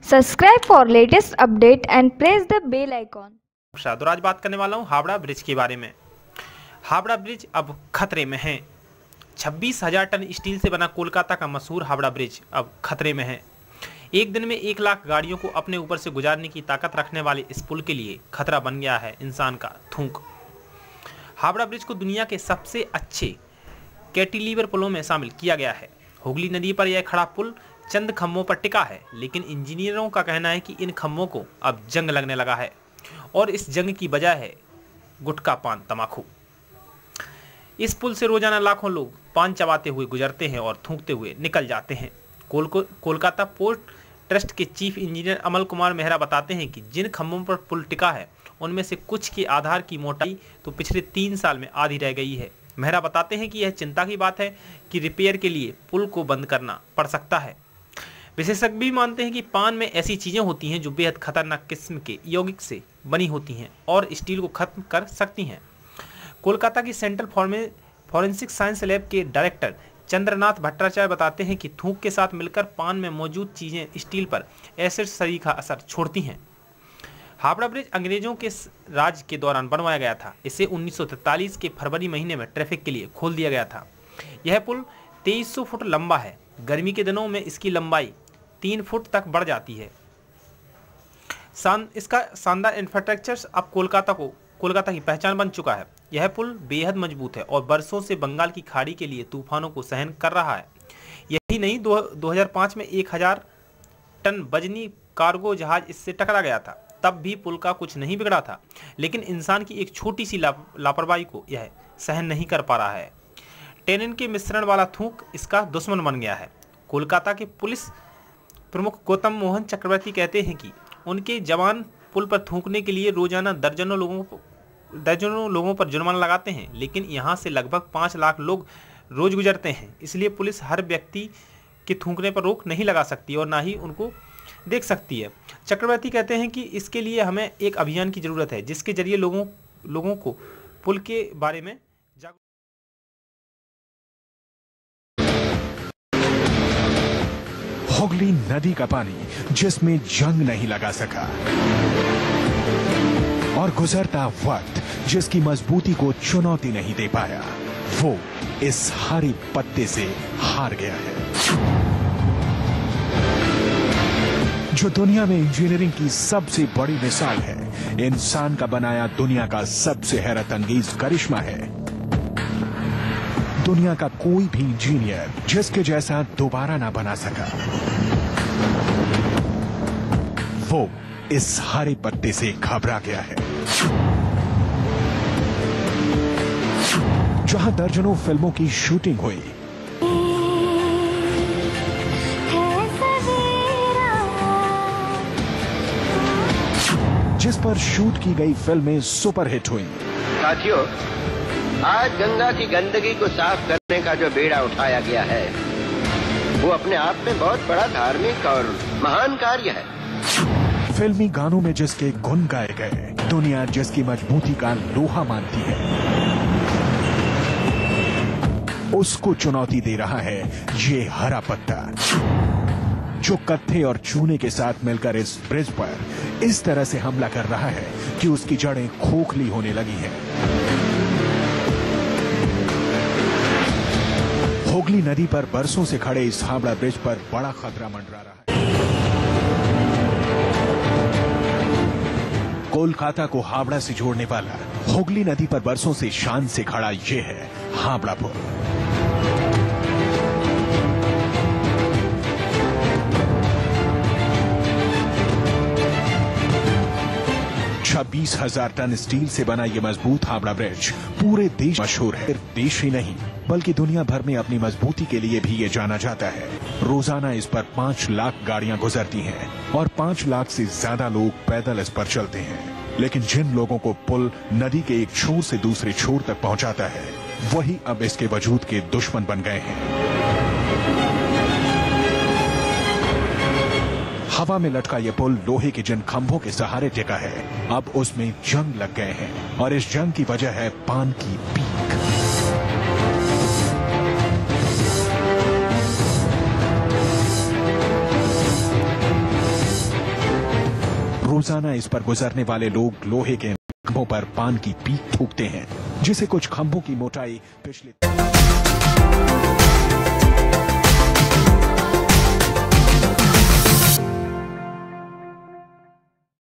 Subscribe for latest update and press the bell icon. और आज बात करने वाला हूँ हावड़ा ब्रिज के बारे में। हावड़ा ब्रिज अब खतरे में है। 26,000 टन स्टील से बना कोलकाता का मशहूर हावड़ा ब्रिज अब खतरे में है। एक दिन में 1 लाख गाड़ियों को अपने ऊपर से गुजारने की ताकत रखने वाले इस पुल के लिए खतरा बन गया है इंसान का थूक। हावड़ा ब्रिज को दुनिया के सबसे अच्छे कैंटिलीवर पुलों में शामिल किया गया है। हुगली नदी पर यह खड़ा पुल चंद खम्भों पर टिका है, लेकिन इंजीनियरों का कहना है कि इन खम्भों को अब जंग लगने लगा है और इस जंग की वजह है गुटखा, पान, तमाकू। इस पुल से रोजाना लाखों लोग पान चबाते हुए गुजरते हैं और थूकते हुए निकल जाते हैं। कोलकाता पोर्ट ट्रस्ट के चीफ इंजीनियर अमल कुमार मेहरा बताते हैं कि जिन खम्भों पर पुल टिका है उनमें से कुछ के आधार की मोटाई तो पिछले 3 साल में आधी रह गई है। मेहरा बताते हैं कि यह चिंता की बात है कि रिपेयर के लिए पुल को बंद करना पड़ सकता है। विशेषज्ञ भी मानते हैं कि पान में ऐसी चीज़ें होती हैं जो बेहद खतरनाक किस्म के यौगिक से बनी होती हैं और स्टील को खत्म कर सकती हैं। कोलकाता की सेंट्रल फॉरेंसिक साइंस लैब के डायरेक्टर चंद्रनाथ भट्टाचार्य बताते हैं कि थूक के साथ मिलकर पान में मौजूद चीज़ें स्टील पर एसिड सरीखा असर छोड़ती हैं। हावड़ा ब्रिज अंग्रेजों के राज के दौरान बनवाया गया था। इसे 1943 के फरवरी महीने में ट्रैफिक के लिए खोल दिया गया था। यह पुल 2300 फुट लंबा है। गर्मी के दिनों में इसकी लंबाई 3 फुट तक बढ़ जाती है। इसका शानदार इंफ्रास्ट्रक्चर अब कोलकाता की पहचान बन चुका है। यह पुल बेहद मजबूत है और बरसों से बंगाल की खाड़ी के लिए तूफानों को सहन कर रहा है। यही नहीं, 2005 में 1000 टन वजनी कार्गो जहाज इससे टकरा गया था। तब भी पुल का कुछ नहीं बिगड़ा था, लेकिन इंसान की एक छोटी सी लापरवाही को यह सहन नहीं कर पा रहा है। टेनिन के मिश्रण वाला थूक इसका दुश्मन बन गया है। कोलकाता के पुलिस प्रमुख गौतम मोहन चक्रवर्ती कहते हैं कि उनके जवान पुल पर थूकने के लिए रोजाना दर्जनों लोगों पर जुर्माना लगाते हैं, लेकिन यहां से लगभग 5 लाख लोग रोज गुजरते हैं। इसलिए पुलिस हर व्यक्ति के थूकने पर रोक नहीं लगा सकती और ना ही उनको देख सकती है। चक्रवर्ती कहते हैं कि इसके लिए हमें एक अभियान की जरूरत है जिसके जरिए लोगों को पुल के बारे में हुगली नदी का पानी जिसमें जंग नहीं लगा सका और गुजरता वक्त जिसकी मजबूती को चुनौती नहीं दे पाया, वो इस हरे पत्ते से हार गया है। जो दुनिया में इंजीनियरिंग की सबसे बड़ी मिसाल है, इंसान का बनाया दुनिया का सबसे हैरत अंगेज करिश्मा है। दुनिया का कोई भी इंजीनियर जिसके जैसा दोबारा ना बना सका, वो इस हरे पत्ते से घबरा गया है। जहां दर्जनों फिल्मों की शूटिंग हुई, जिस पर शूट की गई फिल्में सुपरहिट हुई। साथियों, आज गंगा की गंदगी को साफ करने का जो बेड़ा उठाया गया है, वो अपने आप में बहुत बड़ा धार्मिक और महान कार्य है। फिल्मी गानों में जिसके गुण गाए गए, दुनिया जिसकी मजबूती का लोहा मानती है, उसको चुनौती दे रहा है ये हरा पत्ता, जो कत्थे और चूने के साथ मिलकर इस ब्रिज पर इस तरह से हमला कर रहा है कि उसकी जड़ें खोखली होने लगी हैं। हुगली नदी पर बरसों से खड़े इस हावड़ा ब्रिज पर बड़ा खतरा मंडरा रहा है। कोलकाता को हावड़ा से जोड़ने वाला हुगली नदी पर बरसों से शान से खड़ा ये है हावड़ा पुल। बीस 20,000 टन स्टील से बना ये मजबूत हावड़ा ब्रिज पूरे देश मशहूर है। देश ही नहीं बल्कि दुनिया भर में अपनी मजबूती के लिए भी ये जाना जाता है। रोजाना इस पर 5 लाख गाड़ियां गुजरती हैं और 5 लाख से ज्यादा लोग पैदल इस पर चलते हैं। लेकिन जिन लोगों को पुल नदी के एक छोर से दूसरे छोर तक पहुंचाता है, वही अब इसके वजूद के दुश्मन बन गए हैं। हवा में लटका ये पुल लोहे के जिन खंभों के सहारे टिका है, अब उसमें जंग लग गए हैं और इस जंग की वजह है पान की पीक। रोजाना इस पर गुजरने वाले लोग लोहे के खंभों पर पान की पीक थूकते हैं, जिसे कुछ खंभों की मोटाई पिछले